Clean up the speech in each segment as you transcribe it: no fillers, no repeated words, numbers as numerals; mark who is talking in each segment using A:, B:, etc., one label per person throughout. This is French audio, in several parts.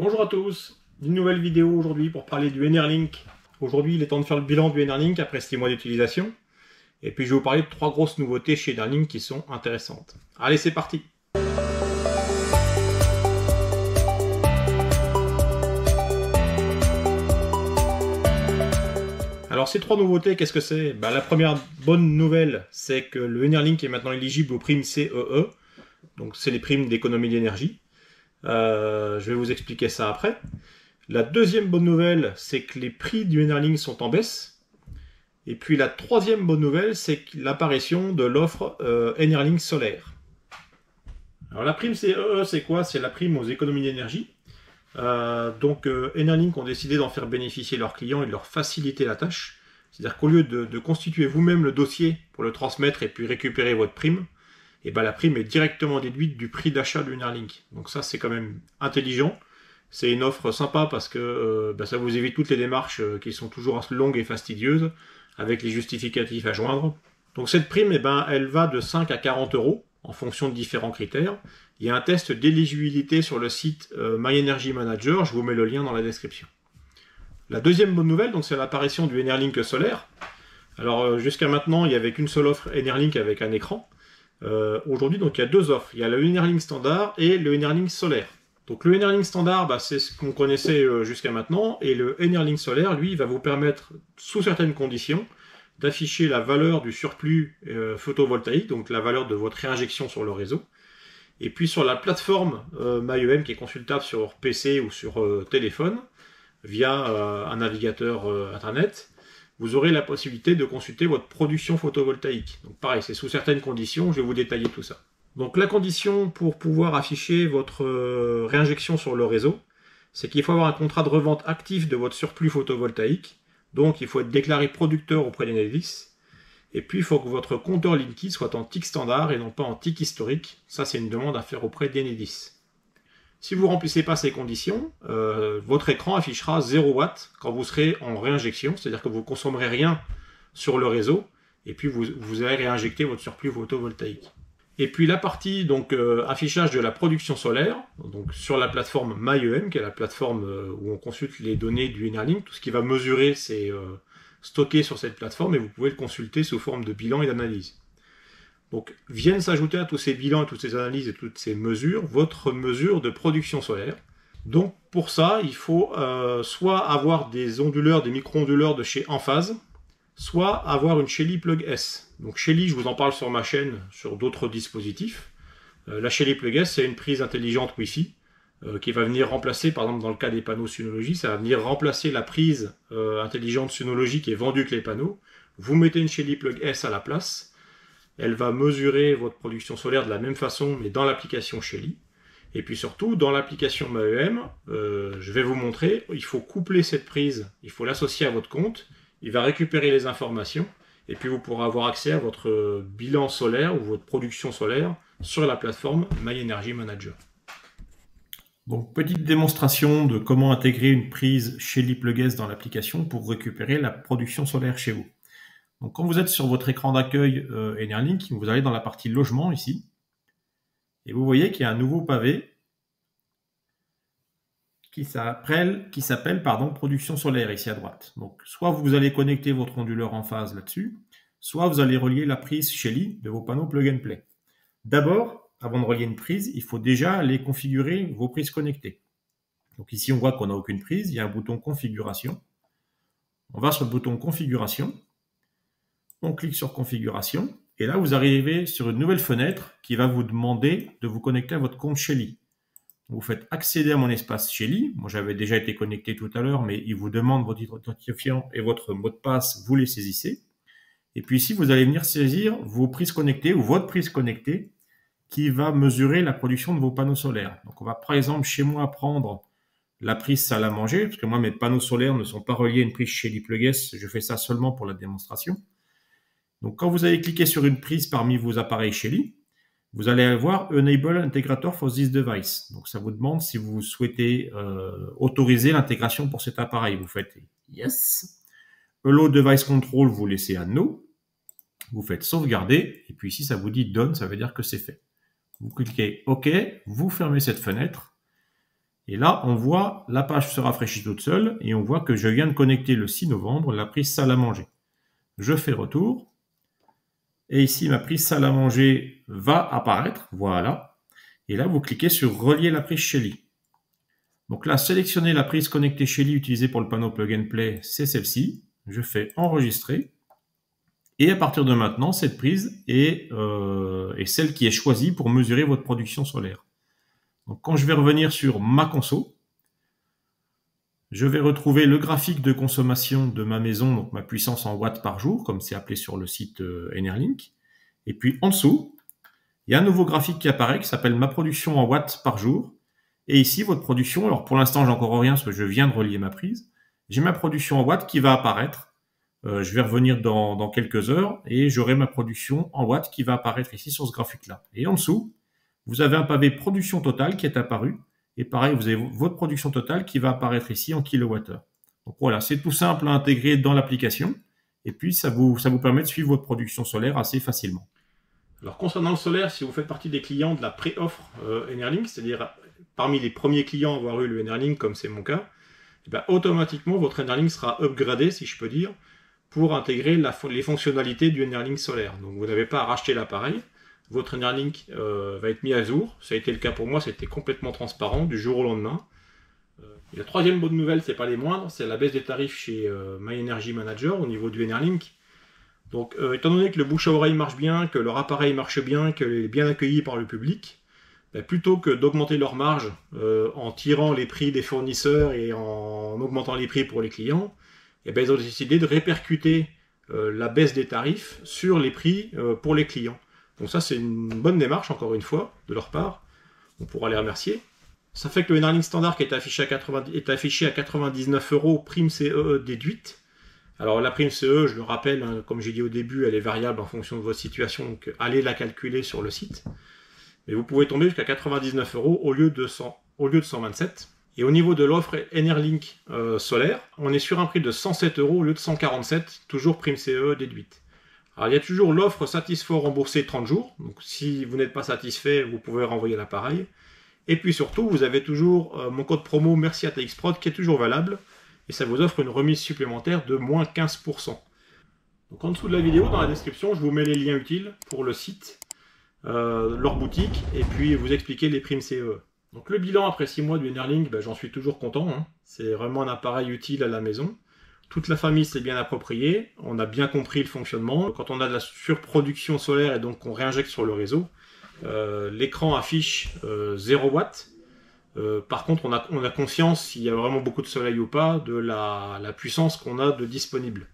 A: Bonjour à tous, une nouvelle vidéo aujourd'hui pour parler du Enerlink. Aujourd'hui il est temps de faire le bilan du Enerlink après 6 mois d'utilisation. Et puis je vais vous parler de 3 grosses nouveautés chez Enerlink qui sont intéressantes. Allez, c'est parti! Alors ces 3 nouveautés, qu'est-ce que c'est? La première bonne nouvelle, c'est que le Enerlink est maintenant éligible aux primes CEE. Donc c'est les primes d'économie d'énergie. Je vais vous expliquer ça après. La deuxième bonne nouvelle, c'est que les prix du Enerlink sont en baisse. Et puis la troisième bonne nouvelle, c'est l'apparition de l'offre Enerlink solaire. Alors la prime CEE, c'est quoi? C'est la prime aux économies d'énergie. Enerlink ont décidé d'en faire bénéficier leurs clients et de leur faciliter la tâche. C'est-à-dire qu'au lieu de constituer vous-même le dossier pour le transmettre et puis récupérer votre prime, la prime est directement déduite du prix d'achat de Enerlink. Donc ça, c'est quand même intelligent. C'est une offre sympa parce que ça vous évite toutes les démarches qui sont toujours longues et fastidieuses, avec les justificatifs à joindre. Donc cette prime, elle va de 5 à 40 € en fonction de différents critères. Il y a un test d'éligibilité sur le site My Energy Manager, je vous mets le lien dans la description. La deuxième bonne nouvelle, c'est l'apparition du Enerlink solaire. Alors jusqu'à maintenant, il n'y avait qu'une seule offre Enerlink avec un écran. Aujourd'hui, il y a deux offres. Il y a le Enerlink standard et le Enerlink solaire. Donc le Enerlink standard, c'est ce qu'on connaissait jusqu'à maintenant, et le Enerlink solaire, lui, va vous permettre, sous certaines conditions, d'afficher la valeur du surplus photovoltaïque, donc la valeur de votre réinjection sur le réseau. Et puis sur la plateforme MyEM, qui est consultable sur PC ou sur téléphone, via un navigateur internet, vous aurez la possibilité de consulter votre production photovoltaïque. Donc pareil, c'est sous certaines conditions, je vais vous détailler tout ça. Donc la condition pour pouvoir afficher votre réinjection sur le réseau, c'est qu'il faut avoir un contrat de revente actif de votre surplus photovoltaïque. Donc il faut être déclaré producteur auprès d'Enedis. Et puis il faut que votre compteur Linky soit en tick standard et non pas en tick historique. Ça, c'est une demande à faire auprès d'Enedis. Si vous ne remplissez pas ces conditions, votre écran affichera 0 watts quand vous serez en réinjection, c'est-à-dire que vous ne consommerez rien sur le réseau, et puis vous allez réinjecter votre surplus photovoltaïque. Et puis la partie affichage de la production solaire, donc sur la plateforme MyEM, qui est la plateforme où on consulte les données du Enerlink, tout ce qui va mesurer, c'est stocké sur cette plateforme, et vous pouvez le consulter sous forme de bilan et d'analyse. Donc viennent s'ajouter à tous ces bilans, et toutes ces analyses et toutes ces mesures, votre mesure de production solaire. Donc pour ça, il faut soit avoir des onduleurs, des micro-onduleurs de chez Enphase, soit avoir une Shelly Plug S. Donc Shelly, je vous en parle sur ma chaîne, sur d'autres dispositifs. La Shelly Plug S, c'est une prise intelligente Wi-Fi qui va venir remplacer, par exemple dans le cas des panneaux Synology, ça va venir remplacer la prise intelligente Synology qui est vendue avec les panneaux. Vous mettez une Shelly Plug S à la place. Elle va mesurer votre production solaire de la même façon, mais dans l'application Shelly. Et puis surtout, dans l'application MyEM, je vais vous montrer, il faut coupler cette prise, il faut l'associer à votre compte, il va récupérer les informations, et puis vous pourrez avoir accès à votre bilan solaire ou votre production solaire sur la plateforme My Energy Manager. Donc, petite démonstration de comment intégrer une prise Shelly Plug S dans l'application pour récupérer la production solaire chez vous. Donc, quand vous êtes sur votre écran d'accueil Enerlink, vous allez dans la partie logement ici, et vous voyez qu'il y a un nouveau pavé qui s'appelle production solaire ici à droite. Donc, soit vous allez connecter votre onduleur Enphase là-dessus, soit vous allez relier la prise Shelly de vos panneaux Plug and Play. D'abord, avant de relier une prise, il faut déjà aller configurer vos prises connectées. Donc ici, on voit qu'on n'a aucune prise, il y a un bouton configuration. On va sur le bouton configuration. On clique sur configuration et là vous arrivez sur une nouvelle fenêtre qui va vous demander de vous connecter à votre compte Shelly. Vous faites accéder à mon espace Shelly. Moi j'avais déjà été connecté tout à l'heure, mais il vous demande votre identifiant et votre mot de passe, vous les saisissez. Et puis ici vous allez venir saisir vos prises connectées ou votre prise connectée qui va mesurer la production de vos panneaux solaires. Donc on va par exemple chez moi prendre la prise salle à manger, parce que moi mes panneaux solaires ne sont pas reliés à une prise Shelly Plug S, je fais ça seulement pour la démonstration. Donc, quand vous allez cliquer sur une prise parmi vos appareils Shelly, vous allez avoir Enable Integrator for this device. Donc, ça vous demande si vous souhaitez autoriser l'intégration pour cet appareil. Vous faites Yes. Allow Device Control, vous laissez à No. Vous faites Sauvegarder. Et puis ici, ça vous dit Done, ça veut dire que c'est fait. Vous cliquez OK, vous fermez cette fenêtre.
B: Et là, on voit la page se rafraîchit toute seule et on voit que je viens de connecter le 6 novembre la prise salle à manger. Je fais retour. Et ici, ma prise salle à manger va apparaître. Voilà. Et là, vous cliquez sur relier la prise Shelly. Donc là, sélectionner la prise connectée Shelly utilisée pour le panneau Plug and Play, c'est celle-ci. Je fais enregistrer. Et à partir de maintenant, cette prise est celle qui est choisie pour mesurer votre production solaire. Donc quand je vais revenir sur ma conso, je vais retrouver le graphique de consommation de ma maison, donc ma puissance en watts par jour, comme c'est appelé sur le site Enerlink. Et puis en dessous, il y a un nouveau graphique qui apparaît qui s'appelle ma production en watts par jour. Et ici, votre production, alors pour l'instant, j'ai encore rien parce que je viens de relier ma prise. J'ai ma production en watts qui va apparaître. Je vais revenir dans quelques heures et j'aurai ma production en watts qui va apparaître ici sur ce graphique-là. Et en dessous, vous avez un pavé production totale qui est apparu. Et pareil, vous avez votre production totale qui va apparaître ici en kilowattheure. Donc voilà, c'est tout simple à intégrer dans l'application. Et puis, ça vous permet de suivre votre production solaire assez facilement.
A: Alors concernant le solaire, si vous faites partie des clients de la pré-offre Enerlink, c'est-à-dire parmi les premiers clients à avoir eu le Enerlink, comme c'est mon cas, et bien, automatiquement, votre Enerlink sera upgradé, si je peux dire, pour intégrer les fonctionnalités du Enerlink solaire. Donc vous n'avez pas à racheter l'appareil. Votre Enerlink va être mis à jour. Ça a été le cas pour moi, c'était complètement transparent du jour au lendemain. Et la troisième bonne nouvelle, c'est pas les moindres, c'est la baisse des tarifs chez My Energy Manager au niveau du Enerlink. Donc étant donné que le bouche à oreille marche bien, que leur appareil marche bien, qu'il est bien accueilli par le public, ben, plutôt que d'augmenter leur marge en tirant les prix des fournisseurs et en augmentant les prix pour les clients, et ben, ils ont décidé de répercuter la baisse des tarifs sur les prix pour les clients. Donc ça, c'est une bonne démarche, encore une fois, de leur part. On pourra les remercier. Ça fait que le Enerlink standard qui est affiché à 99 €, prime CE déduite. Alors la prime CE, je le rappelle, hein, comme j'ai dit au début, elle est variable en fonction de votre situation, donc allez la calculer sur le site. Mais vous pouvez tomber jusqu'à 99 € au lieu de 127. Et au niveau de l'offre Enerlink solaire, on est sur un prix de 107 € au lieu de 147, toujours prime CE déduite. Alors il y a toujours l'offre satisfait remboursé 30 jours, donc si vous n'êtes pas satisfait, vous pouvez renvoyer l'appareil. Et puis surtout, vous avez toujours mon code promo Merci à TXProd qui est toujours valable, et ça vous offre une remise supplémentaire de moins 15%. Donc en dessous de la vidéo, dans la description, je vous mets les liens utiles pour le site, leur boutique, et puis vous expliquer les primes CE. Donc le bilan après 6 mois du Enerlink, ben, j'en suis toujours content, hein. C'est vraiment un appareil utile à la maison. Toute la famille s'est bien appropriée, on a bien compris le fonctionnement. Quand on a de la surproduction solaire et donc qu'on réinjecte sur le réseau, l'écran affiche 0 watts. Par contre, on a conscience, s'il y a vraiment beaucoup de soleil ou pas, de la puissance qu'on a de disponible.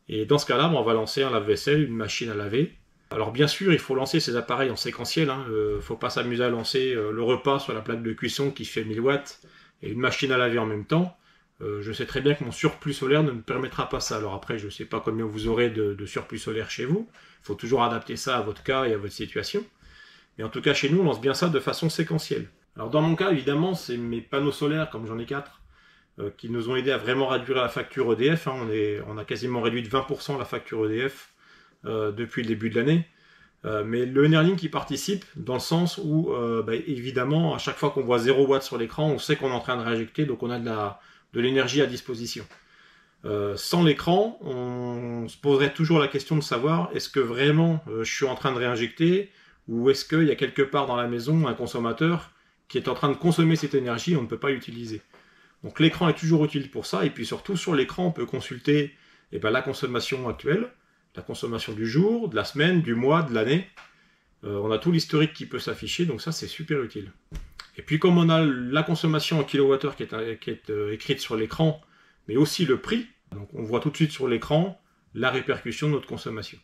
A: Et dans ce cas-là, on va lancer un lave-vaisselle, une machine à laver. Alors bien sûr, il faut lancer ces appareils en séquentiel. Il ne faut pas s'amuser à lancer le repas sur la plaque de cuisson qui fait 1000 watts et une machine à laver en même temps. Je sais très bien que mon surplus solaire ne me permettra pas ça. Alors après, je ne sais pas combien vous aurez de surplus solaire chez vous. Il faut toujours adapter ça à votre cas et à votre situation. Mais en tout cas, chez nous, on lance bien ça de façon séquentielle. Alors dans mon cas, évidemment, c'est mes panneaux solaires, comme j'en ai 4, qui nous ont aidé à vraiment réduire la facture EDF. On a quasiment réduit de 20% la facture EDF depuis le début de l'année. Mais le Enerlink y participe dans le sens où, évidemment, à chaque fois qu'on voit 0 watts sur l'écran, on sait qu'on est en train de réinjecter, donc on a de l'énergie à disposition. Sans l'écran, on se poserait toujours la question de savoir est-ce que vraiment je suis en train de réinjecter ou est-ce qu'il y a quelque part dans la maison un consommateur qui est en train de consommer cette énergie et on ne peut pas l'utiliser. Donc l'écran est toujours utile pour ça, et puis surtout sur l'écran on peut consulter la consommation actuelle, la consommation du jour, de la semaine, du mois, de l'année. On a tout l'historique qui peut s'afficher, donc ça c'est super utile. Et puis comme on a la consommation en kilowattheure qui est écrite sur l'écran, mais aussi le prix, donc on voit tout de suite sur l'écran la répercussion de notre consommation.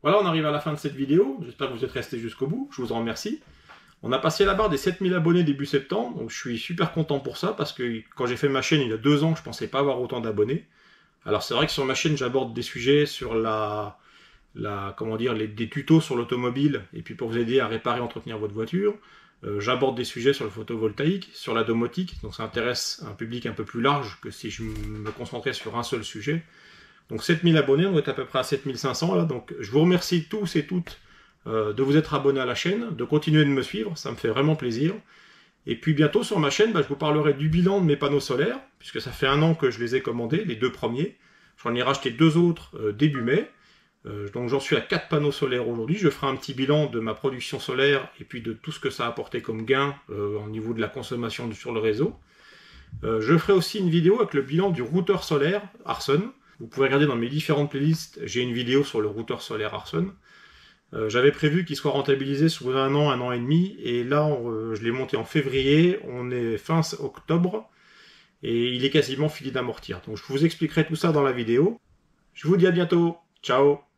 A: Voilà, on arrive à la fin de cette vidéo, j'espère que vous êtes restés jusqu'au bout, je vous en remercie. On a passé la barre des 7000 abonnés début septembre, donc je suis super content pour ça, parce que quand j'ai fait ma chaîne il y a 2 ans, je ne pensais pas avoir autant d'abonnés. Alors c'est vrai que sur ma chaîne, j'aborde des sujets sur des tutos sur l'automobile, et puis pour vous aider à réparer et entretenir votre voiture. J'aborde des sujets sur le photovoltaïque, sur la domotique, donc ça intéresse un public un peu plus large que si je me concentrais sur un seul sujet. Donc 7000 abonnés, on est à peu près à 7500 là, donc je vous remercie tous et toutes de vous être abonnés à la chaîne, de continuer de me suivre, ça me fait vraiment plaisir. Et puis bientôt sur ma chaîne, je vous parlerai du bilan de mes panneaux solaires, puisque ça fait 1 an que je les ai commandés, les 2 premiers. J'en ai racheté 2 autres début mai. Donc j'en suis à 4 panneaux solaires aujourd'hui. Je ferai un petit bilan de ma production solaire et puis de tout ce que ça a apporté comme gain au niveau de la consommation sur le réseau. Je ferai aussi une vidéo avec le bilan du routeur solaire Arson. Vous pouvez regarder dans mes différentes playlists, j'ai une vidéo sur le routeur solaire Arson. J'avais prévu qu'il soit rentabilisé sous 1 an et demi, et là je l'ai monté en février, on est fin octobre, et il est quasiment fini d'amortir. Donc je vous expliquerai tout ça dans la vidéo. Je vous dis à bientôt, ciao!